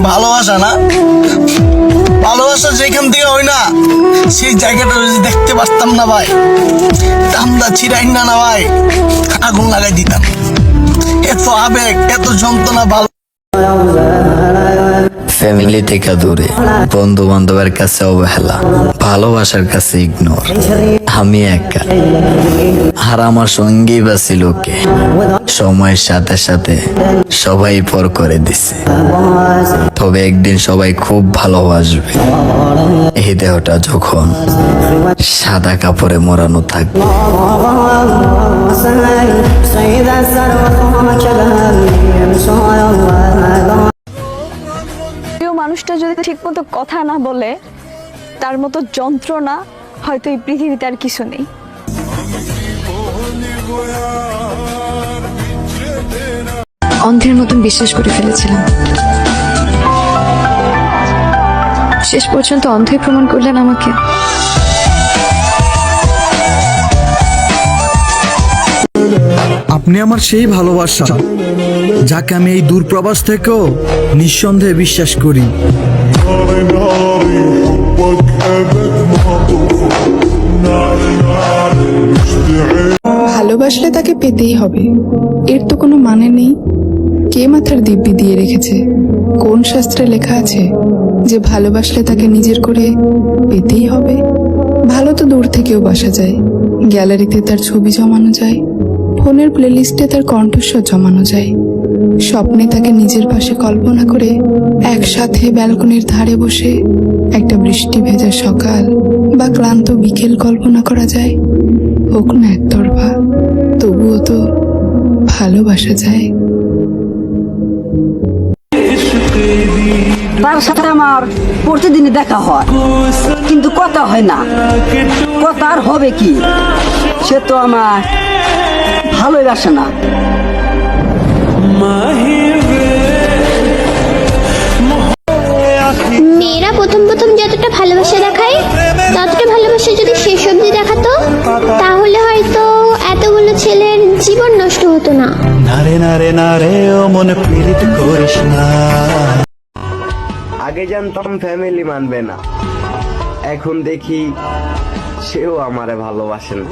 ভালোবাসা না, ভালোবাসা যেখান থেকে হয় না সেই জায়গাটা যদি দেখতে পারতাম না ভাই, দামদা ছিড়াই না না ভাই, আগুন লাগাই দিতাম। এত আবেগ, এত যন্ত্রণা। ভালো ফ্যামিলি থেকে দূরে, বন্ধু বান্ধবের কাছে অবহেলা, ভালোবাসার কাছে ইগনোর। আমি একা, আর আমার সঙ্গী বা ছিল কে? সময়ের সাথে সাথে সবাই পর করে দিছে, তবে একদিন সবাই খুব ভালোবাসবে। এই দেহটা যখন সাদা কাপড়ে মোড়ানো থাকবে। মানুষটা যদি ঠিক মতো কথা না বলে, তার মতো যন্ত্রণা হয়তো এই পৃথিবীতে আর কিছু নেই। অন্ধের মতন বিশ্বাস করে ফেলেছিলাম, শেষ পর্যন্ত অন্ধই প্রমাণ করলেন আমাকে। আপনি আমার সেই ভালোবাসা, যাকে আমি এই দূরপ্রবাস থেকেও নিঃসন্দেহে বিশ্বাস করি। ভালোবাসলে তাকে পেতেই হবে, এর তো কোনো মানে নেই। কে মাথার দিব্যি দিয়ে রেখেছে? কোন শাস্ত্রে লেখা আছে যে ভালোবাসলে তাকে নিজের করে পেতেই হবে? ভালো তো দূর থেকেও বাসা যায়, গ্যালারিতে তার ছবি জমানো যায়, ফোনের প্লেলিস্টে তার কণ্ঠস্বর জমানো যায়, স্বপ্নে তাকে নিজের পাশে কল্পনা করে একসাথে ব্যালকনির ধারে বসে একটা বৃষ্টি ভেজা সকাল বা ক্লান্ত বিকেল কল্পনা করা যায়। হোক না একতরফা, তবুও তো ভালোবাসা যায়। তার সাথে আমার প্রতিদিনই দেখা হয়, কিন্তু কথা হয় না। কথা আর হবে কি? সে তো আমার ভালোবাসে না। মেয়েরা প্রথম প্রথম যতটা ভালোবাসা দেখায়, ততটা ভালোবাসা যদি শেষ অবধি দেখাতো, তাহলে হয়তো এতগুলো ছেলের জীবন নষ্ট হতো না। নারে নারে নারে ও মনে পীড়িত করিস না। আগে জানতাম ফ্যামিলি মানবে না, এখন দেখি সেও আমারে ভালোবাসে না।